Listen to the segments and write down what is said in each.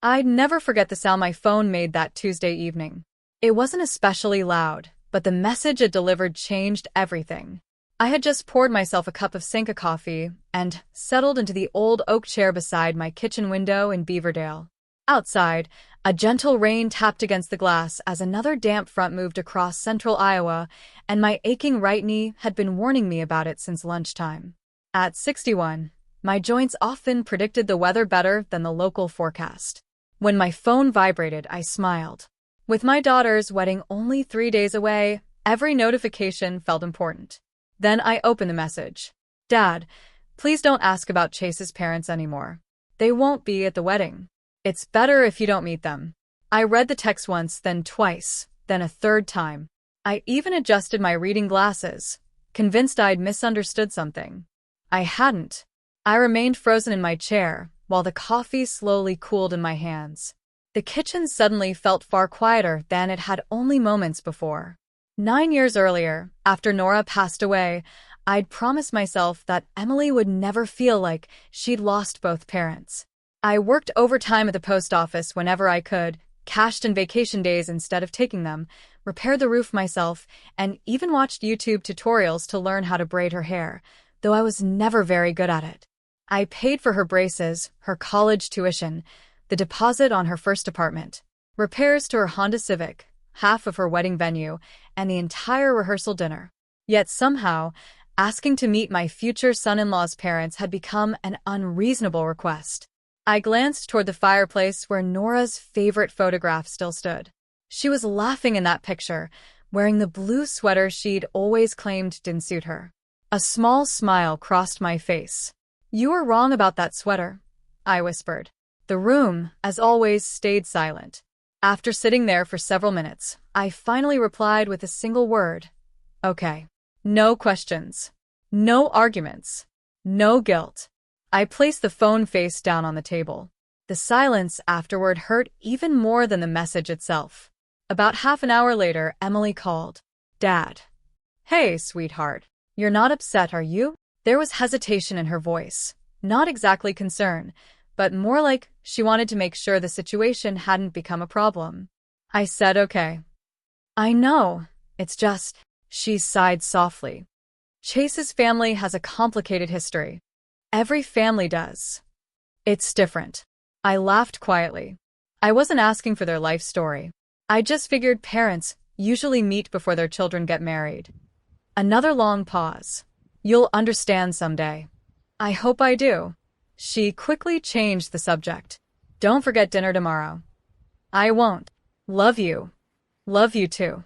I'd never forget the sound my phone made that Tuesday evening. It wasn't especially loud, but the message it delivered changed everything. I had just poured myself a cup of Sanka coffee and settled into the old oak chair beside my kitchen window in Beaverdale. Outside, a gentle rain tapped against the glass as another damp front moved across central Iowa, and my aching right knee had been warning me about it since lunchtime. At 61, my joints often predicted the weather better than the local forecast. When my phone vibrated, I smiled. With my daughter's wedding only 3 days away, every notification felt important. Then I opened the message. Dad, please don't ask about Chase's parents anymore. They won't be at the wedding. It's better if you don't meet them. I read the text once, then twice, then a third time. I even adjusted my reading glasses, convinced I'd misunderstood something. I hadn't. I remained frozen in my chair, while the coffee slowly cooled in my hands. The kitchen suddenly felt far quieter than it had only moments before. 9 years earlier, after Nora passed away, I'd promised myself that Emily would never feel like she'd lost both parents. I worked overtime at the post office whenever I could, cashed in vacation days instead of taking them, repaired the roof myself, and even watched YouTube tutorials to learn how to braid her hair, though I was never very good at it. I paid for her braces, her college tuition, the deposit on her first apartment, repairs to her Honda Civic, half of her wedding venue, and the entire rehearsal dinner. Yet somehow, asking to meet my future son-in-law's parents had become an unreasonable request. I glanced toward the fireplace where Nora's favorite photograph still stood. She was laughing in that picture, wearing the blue sweater she'd always claimed didn't suit her. A small smile crossed my face. You were wrong about that sweater, I whispered. The room, as always, stayed silent. After sitting there for several minutes, I finally replied with a single word. Okay. No questions. No arguments. No guilt. I placed the phone face down on the table. The silence afterward hurt even more than the message itself. About half an hour later, Emily called. Dad. Hey, sweetheart. You're not upset, are you? There was hesitation in her voice. Not exactly concern, but more like she wanted to make sure the situation hadn't become a problem. I said okay. I know. It's just, she sighed softly. Chase's family has a complicated history. Every family does. It's different. I laughed quietly. I wasn't asking for their life story. I just figured parents usually meet before their children get married. Another long pause. You'll understand someday. I hope I do. She quickly changed the subject. Don't forget dinner tomorrow. I won't. Love you. Love you too.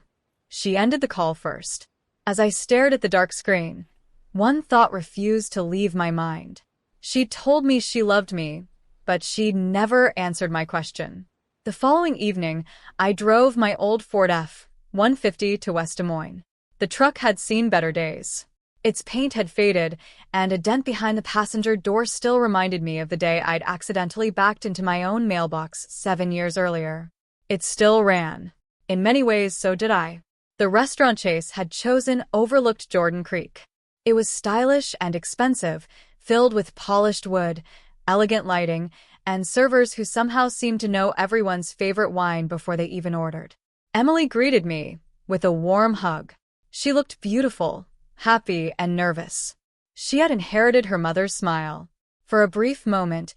She ended the call first. As I stared at the dark screen, one thought refused to leave my mind. She'd told me she loved me, but she'd never answered my question. The following evening, I drove my old Ford F-150 to West Des Moines. The truck had seen better days. Its paint had faded, and a dent behind the passenger door still reminded me of the day I'd accidentally backed into my own mailbox 7 years earlier. It still ran. In many ways, so did I. The restaurant Chase had chosen overlooked Jordan Creek. It was stylish and expensive, filled with polished wood, elegant lighting, and servers who somehow seemed to know everyone's favorite wine before they even ordered. Emily greeted me with a warm hug. She looked beautiful, happy, and nervous. She had inherited her mother's smile. For a brief moment,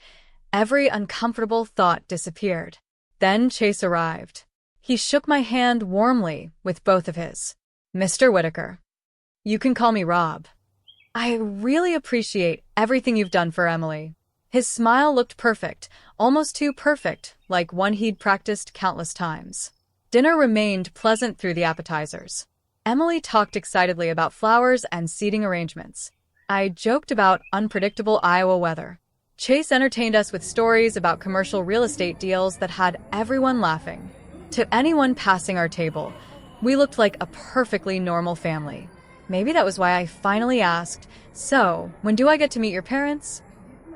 every uncomfortable thought disappeared. Then Chase arrived. He shook my hand warmly with both of his. Mr. Whitaker. You can call me Rob. I really appreciate everything you've done for Emily. His smile looked perfect, almost too perfect, like one he'd practiced countless times. Dinner remained pleasant through the appetizers. Emily talked excitedly about flowers and seating arrangements. I joked about unpredictable Iowa weather. Chase entertained us with stories about commercial real estate deals that had everyone laughing. To anyone passing our table, we looked like a perfectly normal family. Maybe that was why I finally asked, so, when do I get to meet your parents?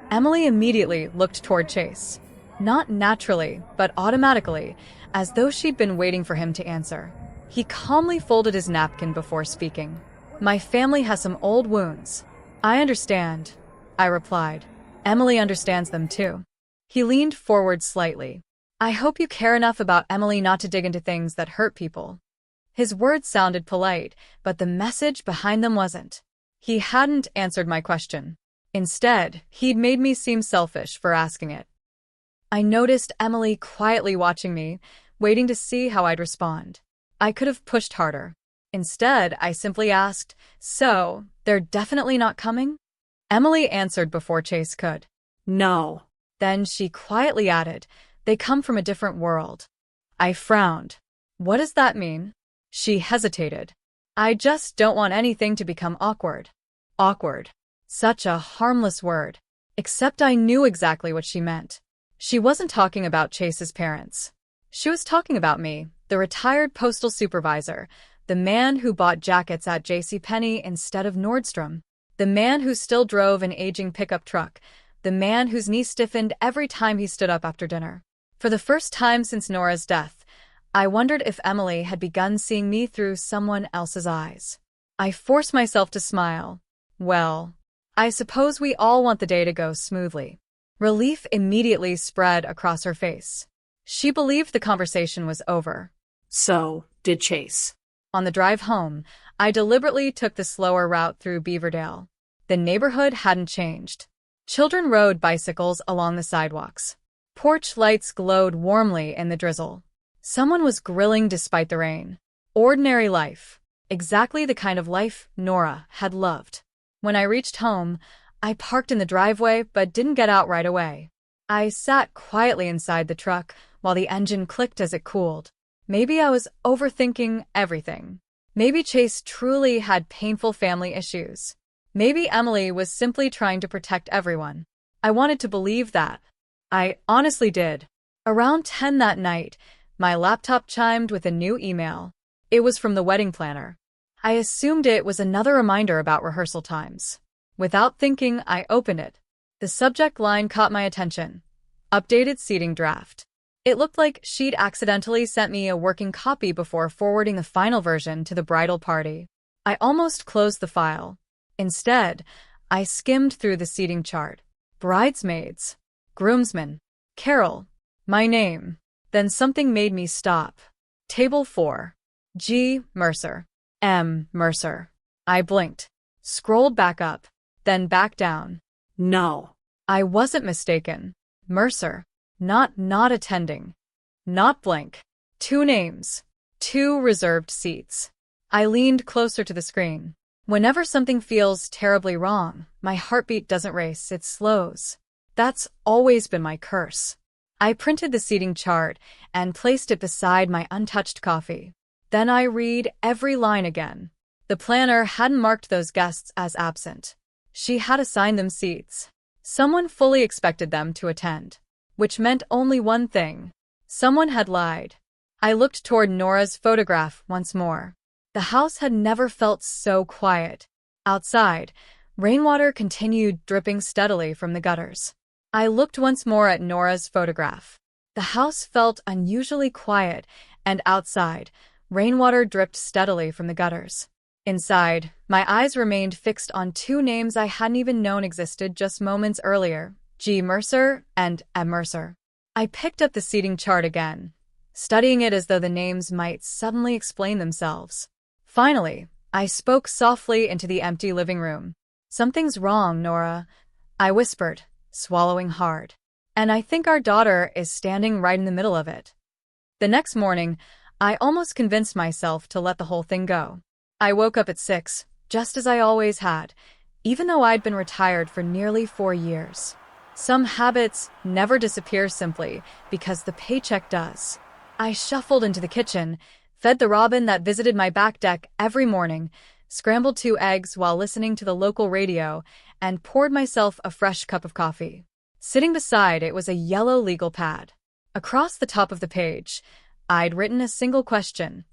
Emily immediately looked toward Chase. Not naturally, but automatically, as though she'd been waiting for him to answer. He calmly folded his napkin before speaking. My family has some old wounds. I understand, I replied. Emily understands them too. He leaned forward slightly, I hope you care enough about Emily not to dig into things that hurt people. His words sounded polite, but the message behind them wasn't. He hadn't answered my question. Instead, he'd made me seem selfish for asking it. I noticed Emily quietly watching me, waiting to see how I'd respond. I could have pushed harder. Instead, I simply asked, "So, they're definitely not coming?" Emily answered before Chase could. No. Then she quietly added, "They come from a different world." I frowned. What does that mean? She hesitated. I just don't want anything to become awkward. Awkward. Such a harmless word. Except I knew exactly what she meant. She wasn't talking about Chase's parents. She was talking about me, the retired postal supervisor, the man who bought jackets at JCPenney instead of Nordstrom, the man who still drove an aging pickup truck, the man whose knee stiffened every time he stood up after dinner. For the first time since Nora's death, I wondered if Emily had begun seeing me through someone else's eyes. I forced myself to smile. Well, I suppose we all want the day to go smoothly. Relief immediately spread across her face. She believed the conversation was over. So, did Chase. On the drive home, I deliberately took the slower route through Beaverdale. The neighborhood hadn't changed. Children rode bicycles along the sidewalks. Porch lights glowed warmly in the drizzle. Someone was grilling despite the rain. Ordinary life. Exactly the kind of life Nora had loved. When I reached home, I parked in the driveway but didn't get out right away. I sat quietly inside the truck while the engine clicked as it cooled. Maybe I was overthinking everything. Maybe Chase truly had painful family issues. Maybe Emily was simply trying to protect everyone. I wanted to believe that. I honestly did. Around 10 that night, my laptop chimed with a new email. It was from the wedding planner. I assumed it was another reminder about rehearsal times. Without thinking, I opened it. The subject line caught my attention. Updated seating draft. It looked like she'd accidentally sent me a working copy before forwarding the final version to the bridal party. I almost closed the file. Instead, I skimmed through the seating chart. Bridesmaids. Groomsmen. Carol. My name. Then something made me stop. Table 4. G. Mercer. M. Mercer. I blinked. Scrolled back up. Then back down. No. I wasn't mistaken. Mercer. Not attending. Not blank. 2 names. 2 reserved seats. I leaned closer to the screen. Whenever something feels terribly wrong, my heartbeat doesn't race, it slows. That's always been my curse. I printed the seating chart and placed it beside my untouched coffee. Then I read every line again. The planner hadn't marked those guests as absent. She had assigned them seats. Someone fully expected them to attend. Which meant only one thing. Someone had lied. I looked toward Nora's photograph once more. The house had never felt so quiet. Outside, rainwater continued dripping steadily from the gutters. I looked once more at Nora's photograph. The house felt unusually quiet, and outside, rainwater dripped steadily from the gutters. Inside, my eyes remained fixed on 2 names I hadn't even known existed just moments earlier. G. Mercer and M. Mercer. I picked up the seating chart again, studying it as though the names might suddenly explain themselves. Finally, I spoke softly into the empty living room. "Something's wrong, Nora," I whispered, swallowing hard. "And I think our daughter is standing right in the middle of it." The next morning, I almost convinced myself to let the whole thing go. I woke up at 6, just as I always had, even though I'd been retired for nearly 4 years. Some habits never disappear simply because the paycheck does. I shuffled into the kitchen, fed the robin that visited my back deck every morning, scrambled 2 eggs while listening to the local radio, and poured myself a fresh cup of coffee. Sitting beside it was a yellow legal pad. Across the top of the page, I'd written a single question.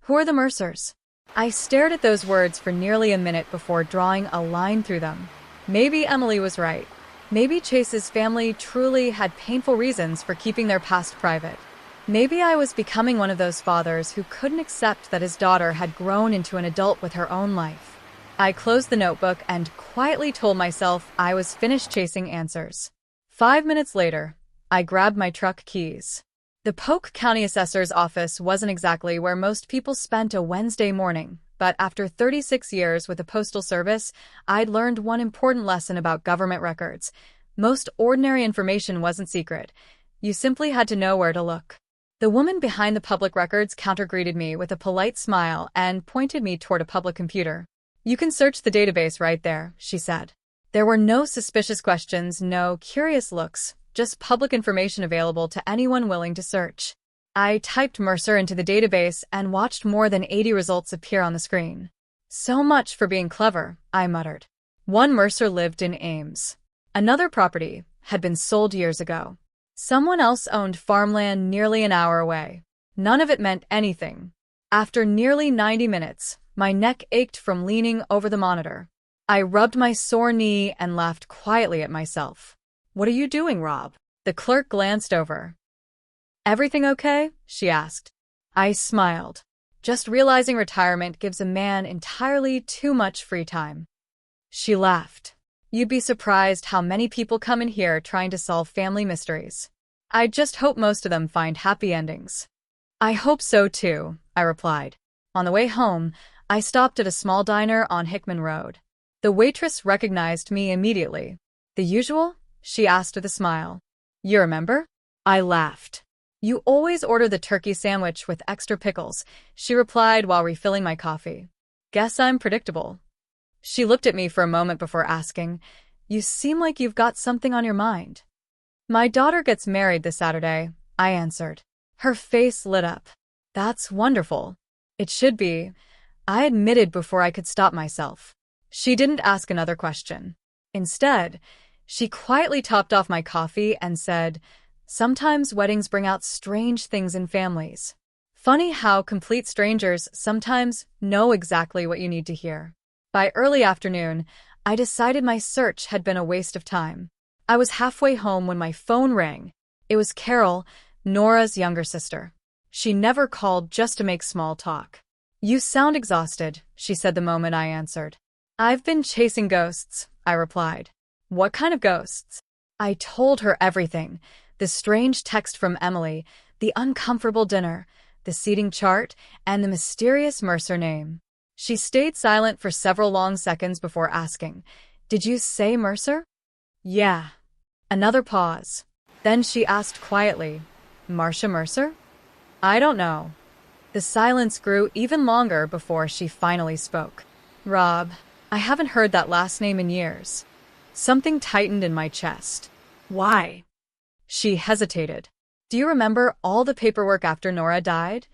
Who are the Mercers? I stared at those words for nearly a minute before drawing a line through them. Maybe Emily was right. Maybe Chase's family truly had painful reasons for keeping their past private. Maybe I was becoming one of those fathers who couldn't accept that his daughter had grown into an adult with her own life. I closed the notebook and quietly told myself I was finished chasing answers. 5 minutes later, I grabbed my truck keys. The Polk County Assessor's office wasn't exactly where most people spent a Wednesday morning, but after 36 years with the Postal Service, I'd learned one important lesson about government records. Most ordinary information wasn't secret. You simply had to know where to look. The woman behind the public records counter-greeted me with a polite smile and pointed me toward a public computer. "You can search the database right there," she said. There were no suspicious questions, no curious looks, just public information available to anyone willing to search. I typed Mercer into the database and watched more than 80 results appear on the screen. "So much for being clever," I muttered. One Mercer lived in Ames. Another property had been sold years ago. Someone else owned farmland nearly an hour away. None of it meant anything. After nearly 90 minutes, my neck ached from leaning over the monitor. I rubbed my sore knee and laughed quietly at myself. "What are you doing, Rob?" The clerk glanced over. "Everything okay?" she asked. I smiled. "Just realizing retirement gives a man entirely too much free time." She laughed. "You'd be surprised how many people come in here trying to solve family mysteries. I just hope most of them find happy endings." "I hope so too," I replied. On the way home, I stopped at a small diner on Hickman Road. The waitress recognized me immediately. "The usual?" she asked with a smile. "You remember?" I laughed. "You always order the turkey sandwich with extra pickles," she replied while refilling my coffee. "Guess I'm predictable." She looked at me for a moment before asking, "You seem like you've got something on your mind." "My daughter gets married this Saturday," I answered. Her face lit up. "That's wonderful." "It should be," I admitted before I could stop myself. She didn't ask another question. Instead, she quietly topped off my coffee and said, "Sometimes weddings bring out strange things in families. Funny how complete strangers sometimes know exactly what you need to hear." By early afternoon, I decided my search had been a waste of time. I was halfway home when my phone rang. It was Carol, Nora's younger sister. She never called just to make small talk. "You sound exhausted," she said the moment I answered. "I've been chasing ghosts," I replied. "What kind of ghosts?" I told her everything. The strange text from Emily, the uncomfortable dinner, the seating chart, and the mysterious Mercer name. She stayed silent for several long seconds before asking, "Did you say Mercer?" "Yeah." Another pause. Then she asked quietly, "Marcia Mercer?" "I don't know." The silence grew even longer before she finally spoke. "Rob, I haven't heard that last name in years." Something tightened in my chest. Why? She hesitated. "Do you remember all the paperwork after Nora died?"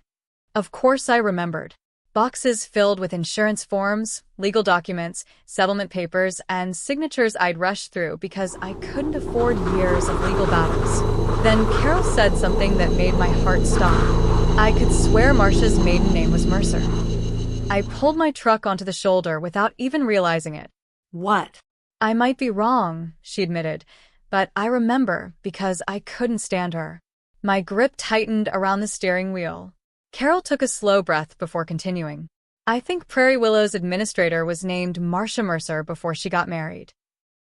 Of course I remembered. Boxes filled with insurance forms, legal documents, settlement papers, and signatures I'd rushed through because I couldn't afford years of legal battles. Then Carol said something that made my heart stop. I could swear Marcia's maiden name was Mercer. I pulled my truck onto the shoulder without even realizing it. What? "I might be wrong," she admitted, "but I remember because I couldn't stand her." My grip tightened around the steering wheel. Carol took a slow breath before continuing. "I think Prairie Willow's administrator was named Marcia Mercer before she got married."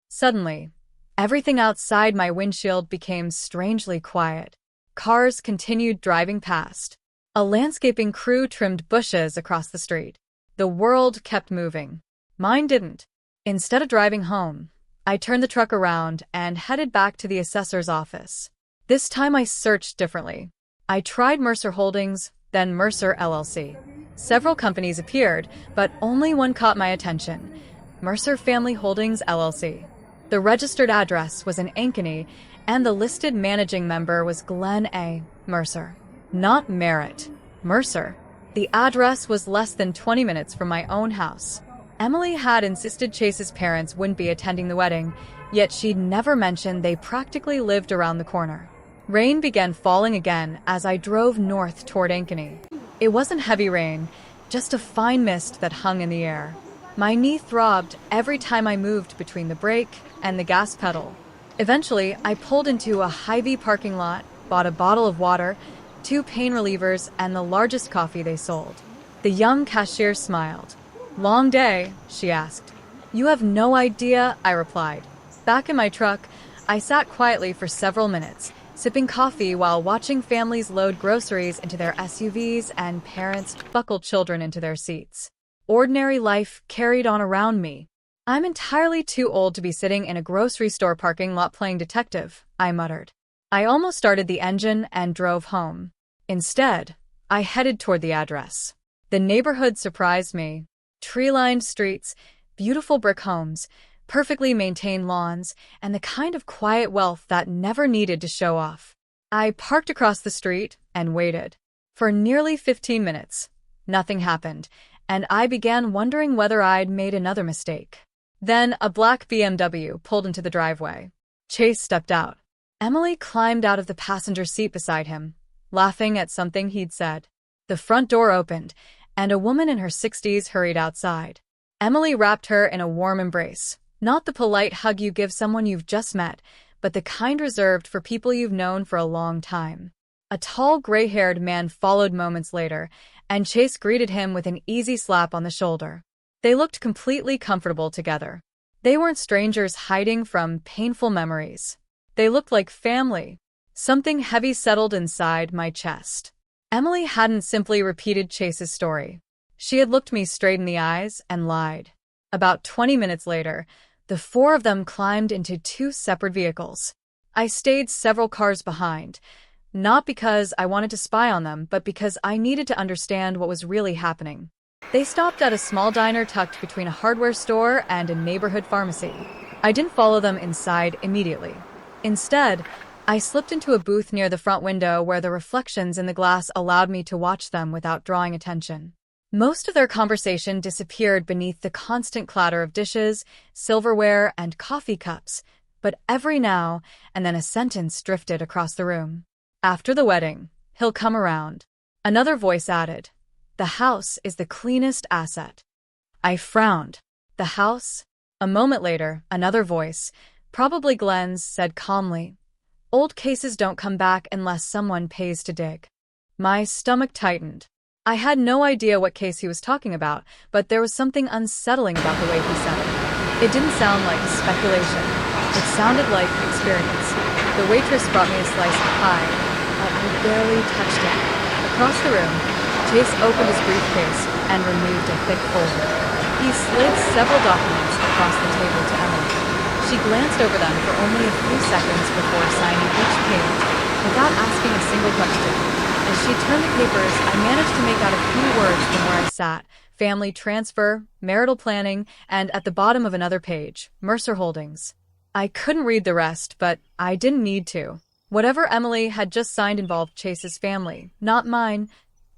Suddenly, everything outside my windshield became strangely quiet. Cars continued driving past. A landscaping crew trimmed bushes across the street. The world kept moving. Mine didn't. Instead of driving home, I turned the truck around and headed back to the assessor's office. This time I searched differently. I tried Mercer Holdings, then Mercer LLC. Several companies appeared, but only one caught my attention: Mercer Family Holdings LLC. The registered address was in Ankeny, and the listed managing member was Glenn A. Mercer. Not Merritt. Mercer. The address was less than 20 minutes from my own house. Emily had insisted Chase's parents wouldn't be attending the wedding, yet she'd never mentioned they practically lived around the corner. Rain began falling again as I drove north toward Ankeny. It wasn't heavy rain, just a fine mist that hung in the air. My knee throbbed every time I moved between the brake and the gas pedal. Eventually, I pulled into a Hy-Vee parking lot, bought a bottle of water, 2 pain relievers, and the largest coffee they sold. The young cashier smiled. "Long day?" she asked. "You have no idea," I replied. Back in my truck, I sat quietly for several minutes, sipping coffee while watching families load groceries into their SUVs and parents buckle children into their seats. Ordinary life carried on around me. I'm entirely too old to be sitting in a grocery store parking lot playing detective, I muttered. I almost started the engine and drove home. Instead, I headed toward the address. The neighborhood surprised me. Tree-lined streets, beautiful brick homes, perfectly maintained lawns, and the kind of quiet wealth that never needed to show off. I parked across the street and waited. For nearly 15 minutes, nothing happened, and I began wondering whether I'd made another mistake. Then a black BMW pulled into the driveway. Chase stepped out. Emily climbed out of the passenger seat beside him, laughing at something he'd said. The front door opened, and a woman in her 60s hurried outside. Emily wrapped her in a warm embrace, not the polite hug you give someone you've just met, but the kind reserved for people you've known for a long time. A tall, gray-haired man followed moments later, and Chase greeted him with an easy slap on the shoulder. They looked completely comfortable together. They weren't strangers hiding from painful memories. They looked like family. Something heavy settled inside my chest. Emily hadn't simply repeated Chase's story. She had looked me straight in the eyes and lied. About 20 minutes later, the four of them climbed into two separate vehicles. I stayed several cars behind, not because I wanted to spy on them, but because I needed to understand what was really happening. They stopped at a small diner tucked between a hardware store and a neighborhood pharmacy. I didn't follow them inside immediately. Instead, I slipped into a booth near the front window where the reflections in the glass allowed me to watch them without drawing attention. Most of their conversation disappeared beneath the constant clatter of dishes, silverware, and coffee cups, but every now and then a sentence drifted across the room. After the wedding, he'll come around. Another voice added, "The house is the cleanest asset." I frowned. The house? A moment later, another voice, probably Glenn's, said calmly, "Old cases don't come back unless someone pays to dig." My stomach tightened. I had no idea what case he was talking about, but there was something unsettling about the way he said it. It didn't sound like speculation. It sounded like experience. The waitress brought me a slice of pie, but I barely touched it. Across the room, Chase opened his briefcase and removed a thick folder. He slid several documents across the table to Emily. She glanced over them for only a few seconds before signing each page, without asking a single question. As she turned the papers, I managed to make out a few words from where I sat: family transfer, marital planning, and at the bottom of another page, Mercer Holdings. I couldn't read the rest, but I didn't need to. Whatever Emily had just signed involved Chase's family, not mine,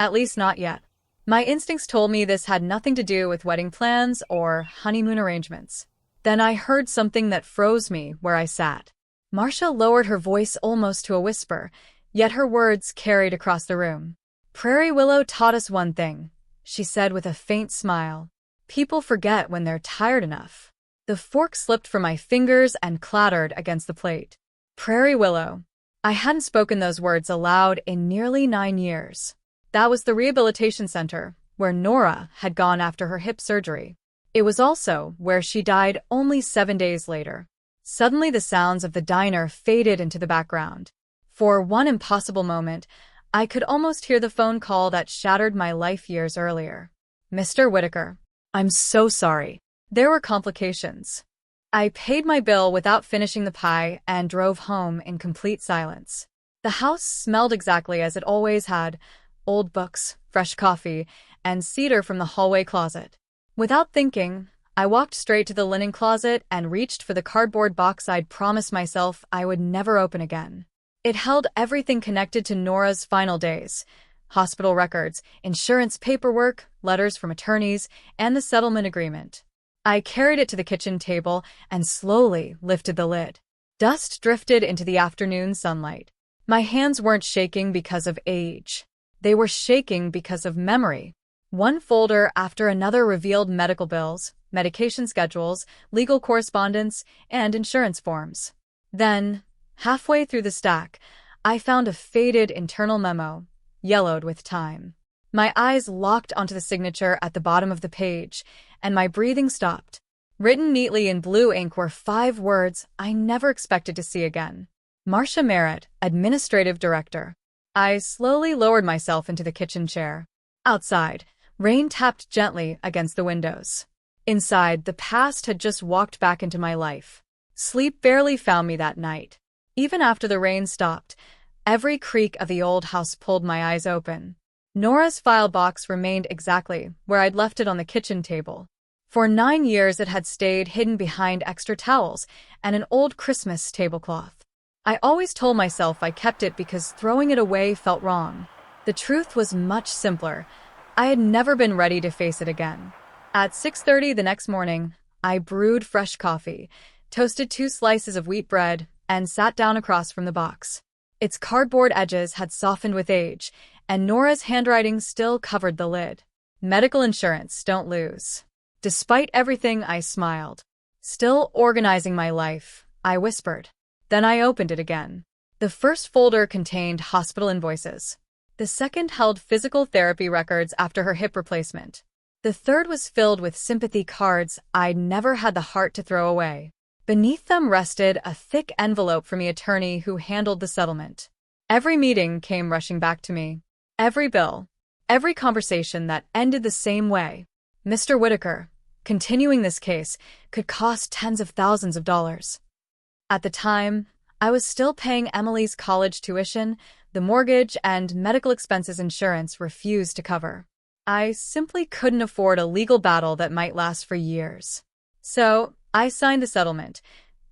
at least not yet. My instincts told me this had nothing to do with wedding plans or honeymoon arrangements. Then I heard something that froze me where I sat. Marcia lowered her voice almost to a whisper, yet her words carried across the room. "Prairie Willow taught us one thing," she said with a faint smile. "People forget when they're tired enough." The fork slipped from my fingers and clattered against the plate. Prairie Willow. I hadn't spoken those words aloud in nearly 9 years. That was the rehabilitation center, where Nora had gone after her hip surgery. It was also where she died only 7 days later. Suddenly the sounds of the diner faded into the background. For one impossible moment, I could almost hear the phone call that shattered my life years earlier. "Mr. Whitaker, I'm so sorry. There were complications." I paid my bill without finishing the pie and drove home in complete silence. The house smelled exactly as it always had: old books, fresh coffee, and cedar from the hallway closet. Without thinking, I walked straight to the linen closet and reached for the cardboard box I'd promised myself I would never open again. It held everything connected to Nora's final days: hospital records, insurance paperwork, letters from attorneys, and the settlement agreement. I carried it to the kitchen table and slowly lifted the lid. Dust drifted into the afternoon sunlight. My hands weren't shaking because of age. They were shaking because of memory. One folder after another revealed medical bills, medication schedules, legal correspondence, and insurance forms. Then, halfway through the stack, I found a faded internal memo, yellowed with time. My eyes locked onto the signature at the bottom of the page, and my breathing stopped. Written neatly in blue ink were 5 words I never expected to see again. Marcia Merritt, Administrative Director. I slowly lowered myself into the kitchen chair. Outside, rain tapped gently against the windows. Inside, the past had just walked back into my life. Sleep barely found me that night. Even after the rain stopped, every creak of the old house pulled my eyes open. Nora's file box remained exactly where I'd left it on the kitchen table. For 9 years it had stayed hidden behind extra towels and an old Christmas tablecloth. I always told myself I kept it because throwing it away felt wrong. The truth was much simpler. I had never been ready to face it again. At 6:30 the next morning, I brewed fresh coffee, toasted 2 slices of wheat bread, and sat down across from the box. Its cardboard edges had softened with age, and Nora's handwriting still covered the lid. Medical insurance, don't lose. Despite everything, I smiled. Still organizing my life, I whispered. Then I opened it again. The first folder contained hospital invoices. The second held physical therapy records after her hip replacement. The third was filled with sympathy cards I'd never had the heart to throw away. Beneath them rested a thick envelope from the attorney who handled the settlement. Every meeting came rushing back to me. Every bill. Every conversation that ended the same way. Mr. Whitaker, continuing this case could cost tens of thousands of dollars. At the time, I was still paying Emily's college tuition, the mortgage and medical expenses insurance refused to cover. I simply couldn't afford a legal battle that might last for years. So, I signed the settlement,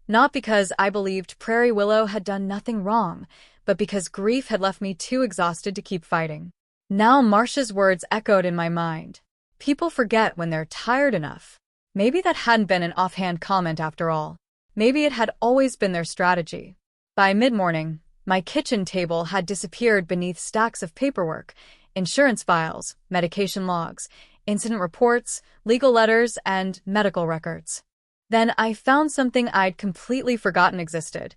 not because I believed Prairie Willow had done nothing wrong, but because grief had left me too exhausted to keep fighting. Now Marcia's words echoed in my mind. People forget when they're tired enough. Maybe that hadn't been an offhand comment after all. Maybe it had always been their strategy. By mid-morning, my kitchen table had disappeared beneath stacks of paperwork, insurance files, medication logs, incident reports, legal letters, and medical records. Then I found something I'd completely forgotten existed,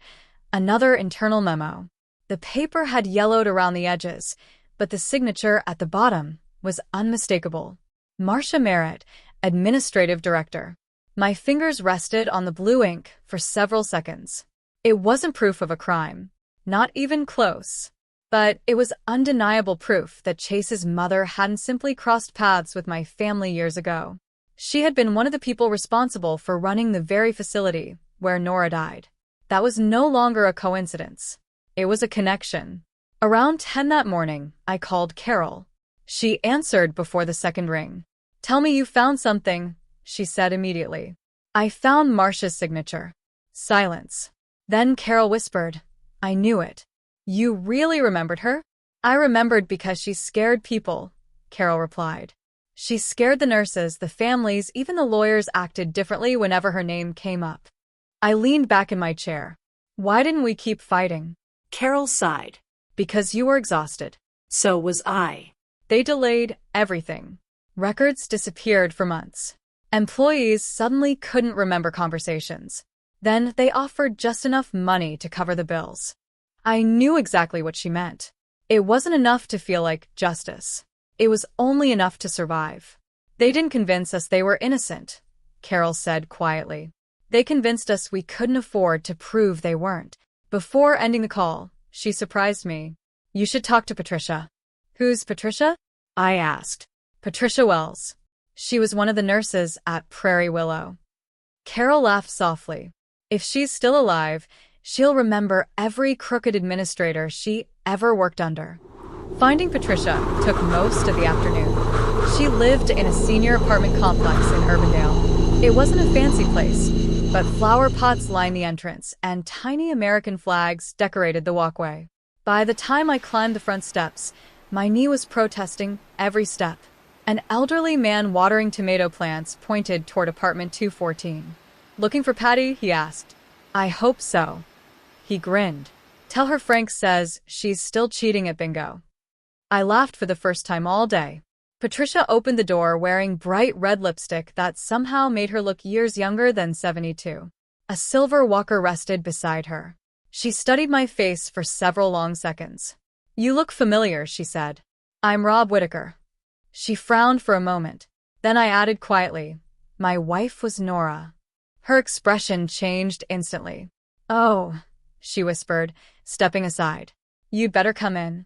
another internal memo. The paper had yellowed around the edges, but the signature at the bottom was unmistakable. Marcia Merritt, Administrative Director. My fingers rested on the blue ink for several seconds. It wasn't proof of a crime, not even close. But it was undeniable proof that Chase's mother hadn't simply crossed paths with my family years ago. She had been one of the people responsible for running the very facility where Nora died. That was no longer a coincidence. It was a connection. Around 10 that morning, I called Carol. She answered before the second ring. "Tell me you found something," she said immediately. I found Marcia's signature. Silence. Then Carol whispered, "I knew it." "You really remembered her?" "I remembered because she scared people," Carol replied. She scared the nurses, the families, even the lawyers acted differently whenever her name came up. I leaned back in my chair. Why didn't we keep fighting? Carol sighed. Because you were exhausted. So was I. They delayed everything. Records disappeared for months. Employees suddenly couldn't remember conversations. Then they offered just enough money to cover the bills. I knew exactly what she meant. It wasn't enough to feel like justice. It was only enough to survive. They didn't convince us they were innocent, Carol said quietly. They convinced us we couldn't afford to prove they weren't. Before ending the call, she surprised me. "You should talk to Patricia." "Who's Patricia?" I asked. "Patricia Wells. She was one of the nurses at Prairie Willow." Carol laughed softly. "If she's still alive, she'll remember every crooked administrator she ever worked under." Finding Patricia took most of the afternoon. She lived in a senior apartment complex in Urbandale. It wasn't a fancy place, but flower pots lined the entrance and tiny American flags decorated the walkway. By the time I climbed the front steps, my knee was protesting every step. An elderly man watering tomato plants pointed toward apartment 214. "Looking for Patty?" he asked. "I hope so." He grinned. "Tell her Frank says she's still cheating at bingo." I laughed for the first time all day. Patricia opened the door wearing bright red lipstick that somehow made her look years younger than 72. A silver walker rested beside her. She studied my face for several long seconds. "You look familiar," she said. "I'm Rob Whitaker." She frowned for a moment. Then I added quietly, "My wife was Nora." Her expression changed instantly. "Oh," she whispered, stepping aside. "You'd better come in."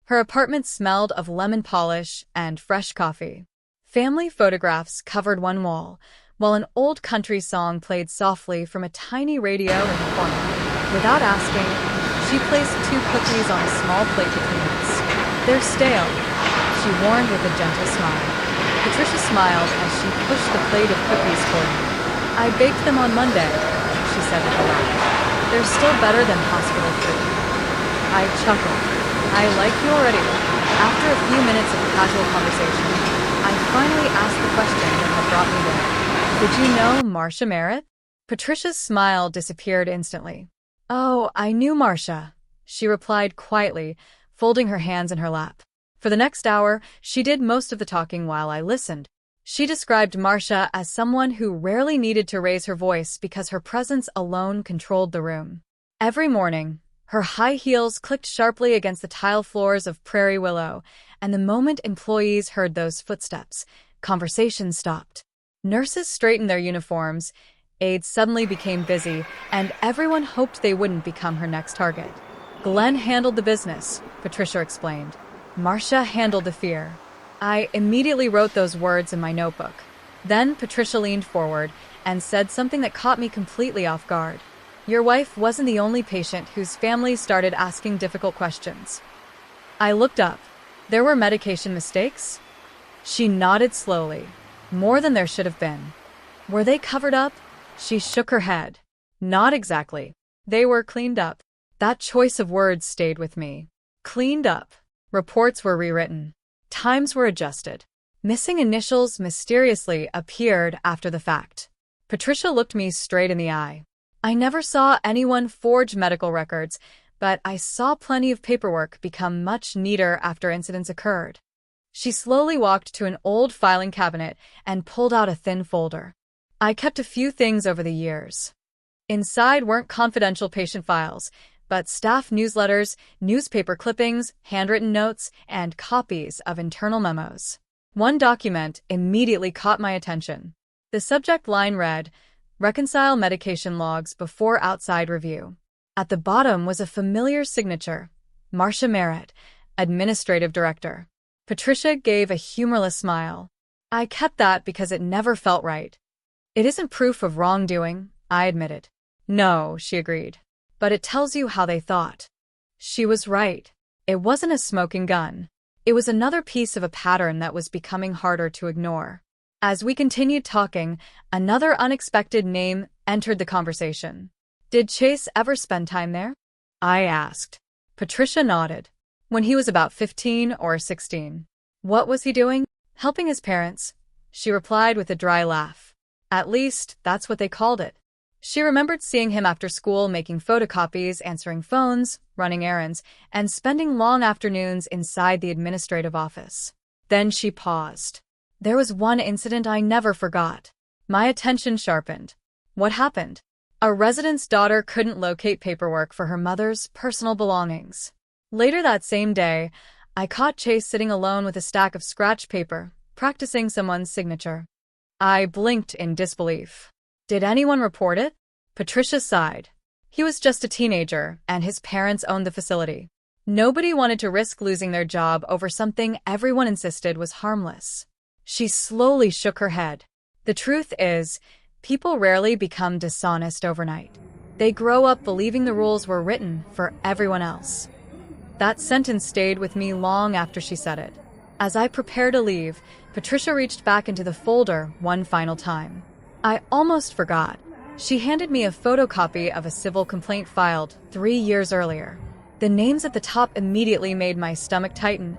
Her apartment smelled of lemon polish and fresh coffee. Family photographs covered one wall, while an old country song played softly from a tiny radio in the corner. Without asking, she placed 2 cookies on a small plate between us. "They're stale," she warned with a gentle smile. Patricia smiled as she pushed the plate of cookies toward me. "I baked them on Monday," she said with a laugh. "They're still better than hospital food." I chuckled. "I like you already." After a few minutes of casual conversation, I finally asked the question that had brought me there. "Did you know Marcia Merritt?" Patricia's smile disappeared instantly. "Oh, I knew Marcia," she replied quietly, folding her hands in her lap. For the next hour, she did most of the talking while I listened. She described Marcia as someone who rarely needed to raise her voice because her presence alone controlled the room. Every morning, her high heels clicked sharply against the tile floors of Prairie Willow, and the moment employees heard those footsteps, conversation stopped. Nurses straightened their uniforms, aides suddenly became busy, and everyone hoped they wouldn't become her next target. "Glenn handled the business," Patricia explained. "Marcia handled the fear." I immediately wrote those words in my notebook. Then Patricia leaned forward and said something that caught me completely off guard. "Your wife wasn't the only patient whose family started asking difficult questions." I looked up. "There were medication mistakes?" She nodded slowly. "More than there should have been." "Were they covered up?" She shook her head. "Not exactly. They were cleaned up." That choice of words stayed with me. Cleaned up. Reports were rewritten. Times were adjusted. Missing initials mysteriously appeared after the fact. Patricia looked me straight in the eye. "I never saw anyone forge medical records, but I saw plenty of paperwork become much neater after incidents occurred." She slowly walked to an old filing cabinet and pulled out a thin folder. "I kept a few things over the years." Inside weren't confidential patient files, but staff newsletters, newspaper clippings, handwritten notes, and copies of internal memos. One document immediately caught my attention. The subject line read, "Reconcile medication logs before outside review." At the bottom was a familiar signature, Marcia Merritt, Administrative Director. Patricia gave a humorless smile. "I kept that because it never felt right." "It isn't proof of wrongdoing," I admitted. "No," she agreed. "But it tells you how they thought." She was right. It wasn't a smoking gun. It was another piece of a pattern that was becoming harder to ignore. As we continued talking, another unexpected name entered the conversation. "Did Chase ever spend time there?" I asked. Patricia nodded. "When he was about 15 or 16. "What was he doing?" "Helping his parents," she replied with a dry laugh. "At least, that's what they called it." She remembered seeing him after school making photocopies, answering phones, running errands, and spending long afternoons inside the administrative office. Then she paused. There was one incident I never forgot. My attention sharpened. What happened? A resident's daughter couldn't locate paperwork for her mother's personal belongings. Later that same day, I caught Chase sitting alone with a stack of scratch paper, practicing someone's signature. I blinked in disbelief. "Did anyone report it?" Patricia sighed. "He was just a teenager, and his parents owned the facility. Nobody wanted to risk losing their job over something everyone insisted was harmless." She slowly shook her head. "The truth is, people rarely become dishonest overnight. They grow up believing the rules were written for everyone else." That sentence stayed with me long after she said it. As I prepared to leave, Patricia reached back into the folder one final time. I almost forgot. She handed me a photocopy of a civil complaint filed 3 years earlier. The names at the top immediately made my stomach tighten: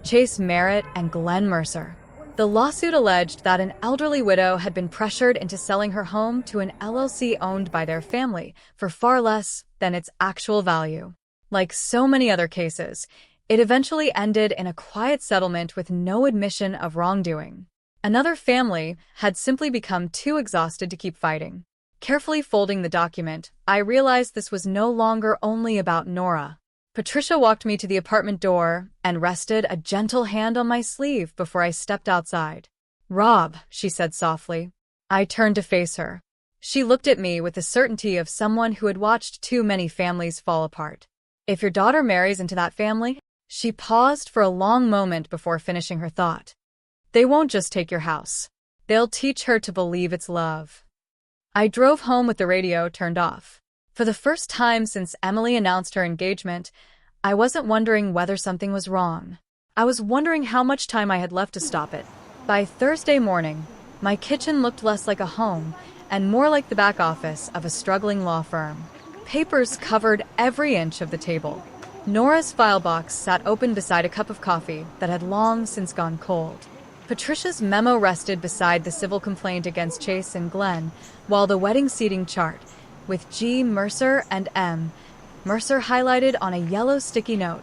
Chase Merritt and Glenn Mercer. The lawsuit alleged that an elderly widow had been pressured into selling her home to an LLC owned by their family for far less than its actual value. Like so many other cases, it eventually ended in a quiet settlement with no admission of wrongdoing. Another family had simply become too exhausted to keep fighting. Carefully folding the document, I realized this was no longer only about Nora. Patricia walked me to the apartment door and rested a gentle hand on my sleeve before I stepped outside. "Rob," she said softly. I turned to face her. She looked at me with the certainty of someone who had watched too many families fall apart. If your daughter marries into that family, she paused for a long moment before finishing her thought. They won't just take your house. They'll teach her to believe it's love. I drove home with the radio turned off. For the first time since Emily announced her engagement, I wasn't wondering whether something was wrong. I was wondering how much time I had left to stop it. By Thursday morning, my kitchen looked less like a home and more like the back office of a struggling law firm. Papers covered every inch of the table. Nora's file box sat open beside a cup of coffee that had long since gone cold. Patricia's memo rested beside the civil complaint against Chase and Glenn, while the wedding seating chart, with G. Mercer and M. Mercer highlighted on a yellow sticky note,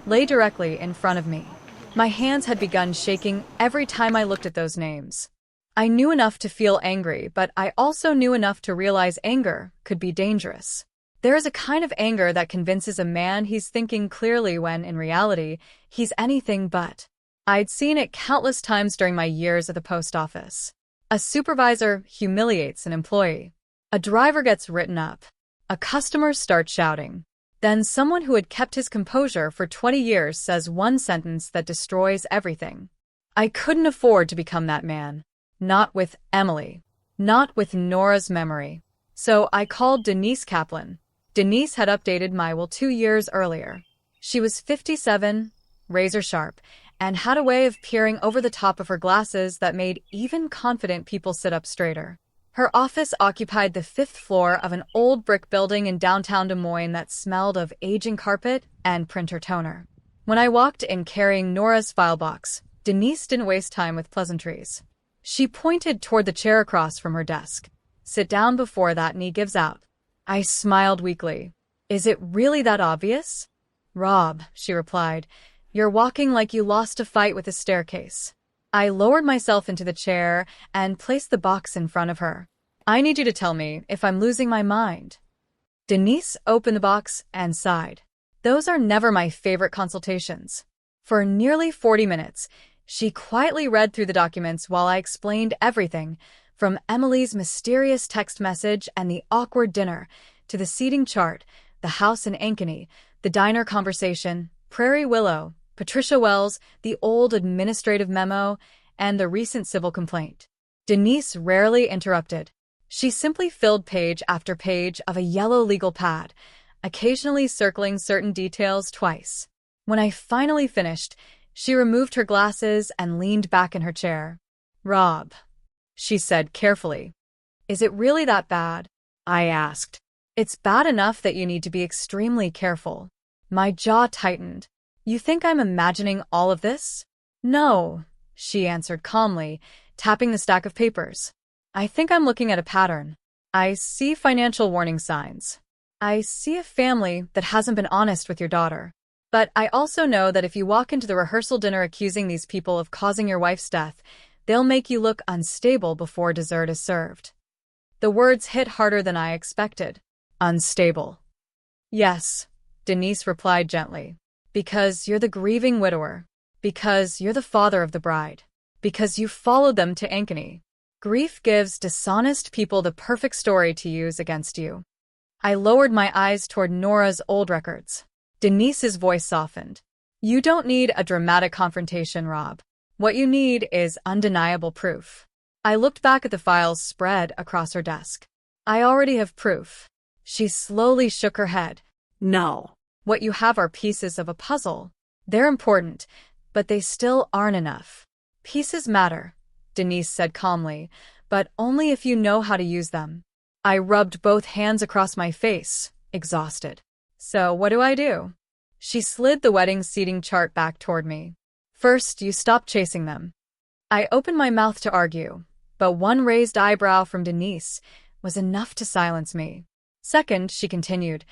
lay directly in front of me. My hands had begun shaking every time I looked at those names. I knew enough to feel angry, but I also knew enough to realize anger could be dangerous. There is a kind of anger that convinces a man he's thinking clearly when, in reality, he's anything but. I'd seen it countless times during my years at the post office. A supervisor humiliates an employee. A driver gets written up. A customer starts shouting. Then someone who had kept his composure for 20 years says one sentence that destroys everything. I couldn't afford to become that man. Not with Emily. Not with Nora's memory. So I called Denise Kaplan. Denise had updated my will 2 years earlier. She was 57, razor sharp, and had a way of peering over the top of her glasses that made even confident people sit up straighter. Her office occupied the 5th floor of an old brick building in downtown Des Moines that smelled of aging carpet and printer toner. When I walked in carrying Nora's file box, Denise didn't waste time with pleasantries. She pointed toward the chair across from her desk. Sit down before that knee gives out. I smiled weakly. Is it really that obvious? Rob, she replied, you're walking like you lost a fight with a staircase. I lowered myself into the chair and placed the box in front of her. I need you to tell me if I'm losing my mind. Denise opened the box and sighed. Those are never my favorite consultations. For nearly 40 minutes, she quietly read through the documents while I explained everything, from Emily's mysterious text message and the awkward dinner, to the seating chart, the house in Ankeny, the diner conversation, Prairie Willow, Patricia Wells, the old administrative memo, and the recent civil complaint. Denise rarely interrupted. She simply filled page after page of a yellow legal pad, occasionally circling certain details twice. When I finally finished, she removed her glasses and leaned back in her chair. Rob, she said carefully. Is it really that bad? I asked. It's bad enough that you need to be extremely careful. My jaw tightened. You think I'm imagining all of this? No, she answered calmly, tapping the stack of papers. I think I'm looking at a pattern. I see financial warning signs. I see a family that hasn't been honest with your daughter. But I also know that if you walk into the rehearsal dinner accusing these people of causing your wife's death, they'll make you look unstable before dessert is served. The words hit harder than I expected. Unstable. Yes, Denise replied gently. Because you're the grieving widower. Because you're the father of the bride. Because you followed them to Ankeny. Grief gives dishonest people the perfect story to use against you. I lowered my eyes toward Nora's old records. Denise's voice softened. You don't need a dramatic confrontation, Rob. What you need is undeniable proof. I looked back at the files spread across her desk. I already have proof. She slowly shook her head. No. What you have are pieces of a puzzle. They're important, but they still aren't enough. Pieces matter, Denise said calmly, but only if you know how to use them. I rubbed both hands across my face, exhausted. So what do? She slid the wedding seating chart back toward me. First, you stop chasing them. I opened my mouth to argue, but one raised eyebrow from Denise was enough to silence me. Second, she continued,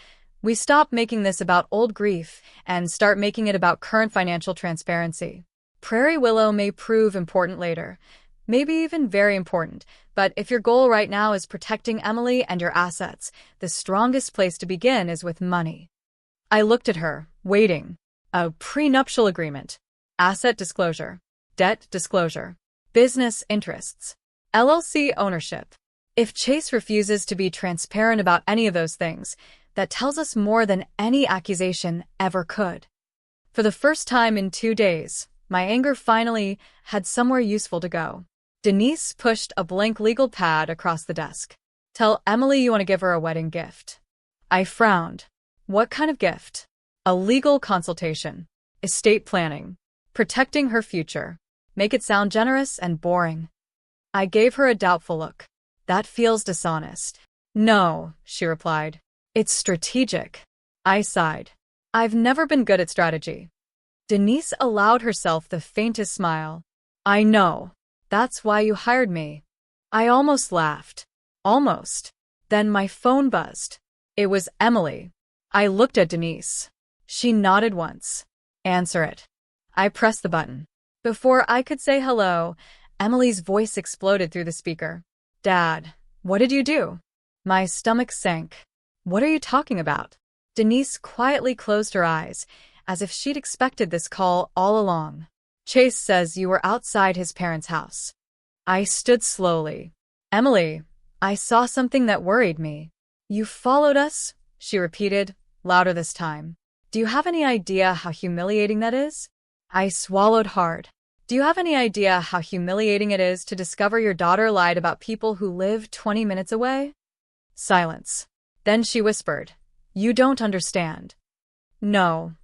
we stop making this about old grief and start making it about current financial transparency. Prairie Willow may prove important later, maybe even very important, but if your goal right now is protecting Emily and your assets, the strongest place to begin is with money. I looked at her, waiting. A prenuptial agreement. Asset disclosure. Debt disclosure. Business interests. LLC ownership. If Chase refuses to be transparent about any of those things, that tells us more than any accusation ever could. For the first time in 2 days, my anger finally had somewhere useful to go. Denise pushed a blank legal pad across the desk. Tell Emily you want to give her a wedding gift. I frowned. What kind of gift? A legal consultation. Estate planning. Protecting her future. Make it sound generous and boring. I gave her a doubtful look. That feels dishonest. No, she replied. It's strategic. I sighed. I've never been good at strategy. Denise allowed herself the faintest smile. I know. That's why you hired me. I almost laughed. Almost. Then my phone buzzed. It was Emily. I looked at Denise. She nodded once. Answer it. I pressed the button. Before I could say hello, Emily's voice exploded through the speaker. Dad, what did you do? My stomach sank. What are you talking about? Denise quietly closed her eyes, as if she'd expected this call all along. Chase says you were outside his parents' house. I stood slowly. Emily, I saw something that worried me. You followed us? She repeated, louder this time. Do you have any idea how humiliating that is? I swallowed hard. Do you have any idea how humiliating it is to discover your daughter lied about people who live 20 minutes away? Silence. Then she whispered, You don't understand. No.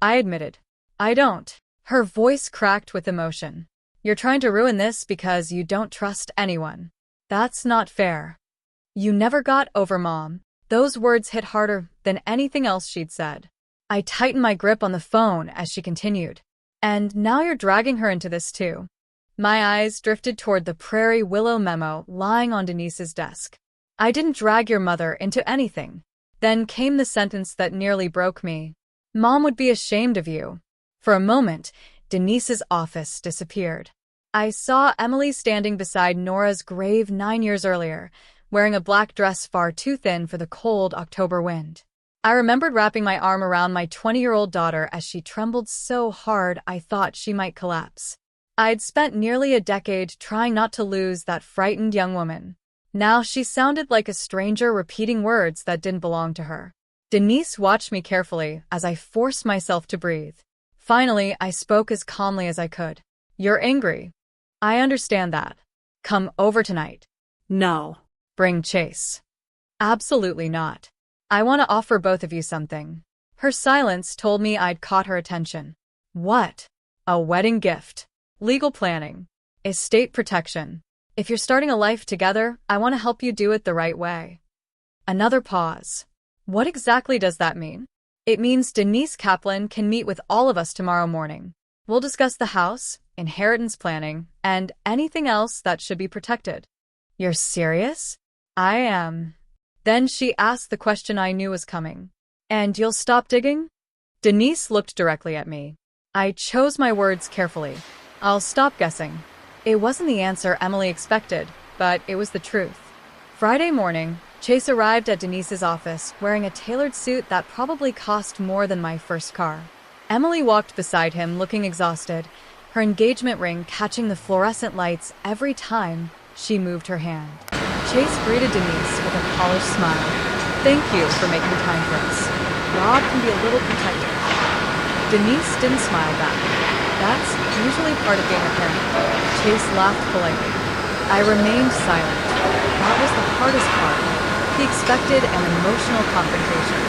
I admitted. I don't. Her voice cracked with emotion. You're trying to ruin this because you don't trust anyone. That's not fair. You never got over Mom. Those words hit harder than anything else she'd said. I tightened my grip on the phone as she continued. And now you're dragging her into this too. My eyes drifted toward the Prairie Willow memo lying on Denise's desk. I didn't drag your mother into anything. Then came the sentence that nearly broke me. Mom would be ashamed of you. For a moment, Denise's office disappeared. I saw Emily standing beside Nora's grave 9 years earlier, wearing a black dress far too thin for the cold October wind. I remembered wrapping my arm around my 20-year-old daughter as she trembled so hard I thought she might collapse. I'd spent nearly a decade trying not to lose that frightened young woman. Now she sounded like a stranger repeating words that didn't belong to her. Denise watched me carefully as I forced myself to breathe. Finally, I spoke as calmly as I could. You're angry. I understand that. Come over tonight. No. Bring Chase. Absolutely not. I want to offer both of you something. Her silence told me I'd caught her attention. What? A wedding gift. Legal planning. Estate protection. If you're starting a life together, I want to help you do it the right way. Another pause. What exactly does that mean? It means Denise Kaplan can meet with all of us tomorrow morning. We'll discuss the house, inheritance planning, and anything else that should be protected. You're serious? I am. Then she asked the question I knew was coming. And you'll stop digging? Denise looked directly at me. I chose my words carefully. I'll stop guessing. It wasn't the answer Emily expected, but it was the truth. Friday morning, Chase arrived at Denise's office wearing a tailored suit that probably cost more than my first car. Emily walked beside him looking exhausted, her engagement ring catching the fluorescent lights every time she moved her hand. Chase greeted Denise with a polished smile. Thank you for making time for us. Rob can be a little protective. Denise didn't smile back. That's usually part of being a parent. Chase laughed politely. I remained silent. That was the hardest part. He expected an emotional confrontation.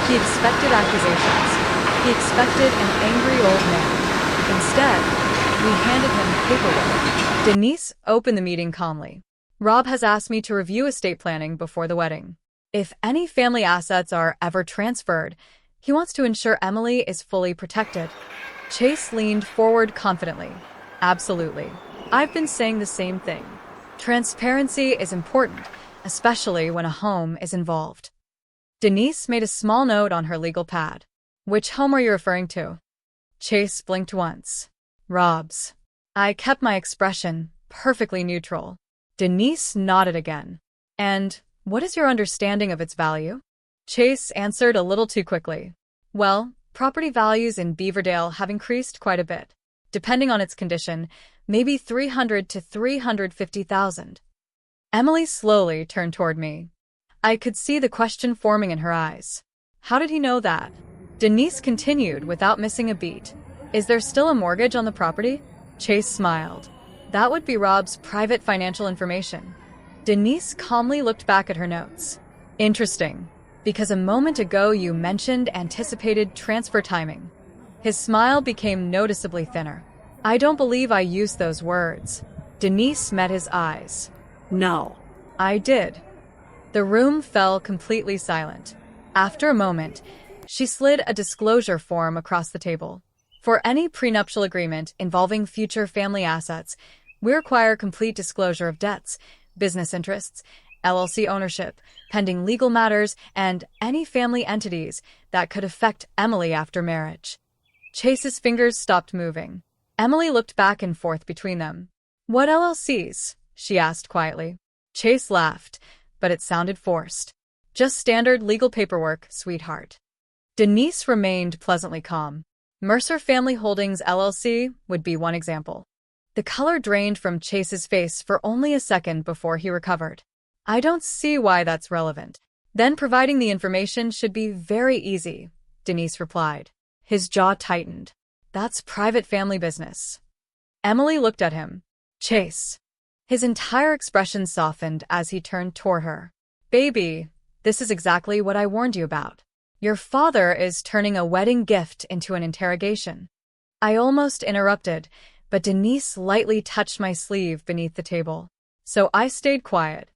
He expected accusations. He expected an angry old man. Instead, we handed him paperwork. Denise opened the meeting calmly. Rob has asked me to review estate planning before the wedding. If any family assets are ever transferred, he wants to ensure Emily is fully protected. Chase leaned forward confidently. Absolutely. I've been saying the same thing. Transparency is important, especially when a home is involved. Denise made a small note on her legal pad. Which home are you referring to? Chase blinked once. Rob's. I kept my expression perfectly neutral. Denise nodded again. And what is your understanding of its value? Chase answered a little too quickly. Well, property values in Beaverdale have increased quite a bit. Depending on its condition, maybe $300,000 to $350,000. Emily slowly turned toward me. I could see the question forming in her eyes. How did he know that? Denise continued without missing a beat. Is there still a mortgage on the property? Chase smiled. That would be Rob's private financial information. Denise calmly looked back at her notes. Interesting, because a moment ago you mentioned anticipated transfer timing. His smile became noticeably thinner. I don't believe I used those words. Denise met his eyes. No. I did. The room fell completely silent. After a moment, she slid a disclosure form across the table. For any prenuptial agreement involving future family assets, we require complete disclosure of debts, business interests, LLC ownership, pending legal matters, and any family entities that could affect Emily after marriage. Chase's fingers stopped moving. Emily looked back and forth between them. What LLCs? She asked quietly. Chase laughed, but it sounded forced. Just standard legal paperwork, sweetheart. Denise remained pleasantly calm. Mercer Family Holdings LLC would be one example. The color drained from Chase's face for only a second before he recovered. I don't see why that's relevant. Then providing the information should be very easy, Denise replied. His jaw tightened. That's private family business. Emily looked at him. Chase. His entire expression softened as he turned toward her. Baby, this is exactly what I warned you about. Your father is turning a wedding gift into an interrogation. I almost interrupted, but Denise lightly touched my sleeve beneath the table. So I stayed quiet.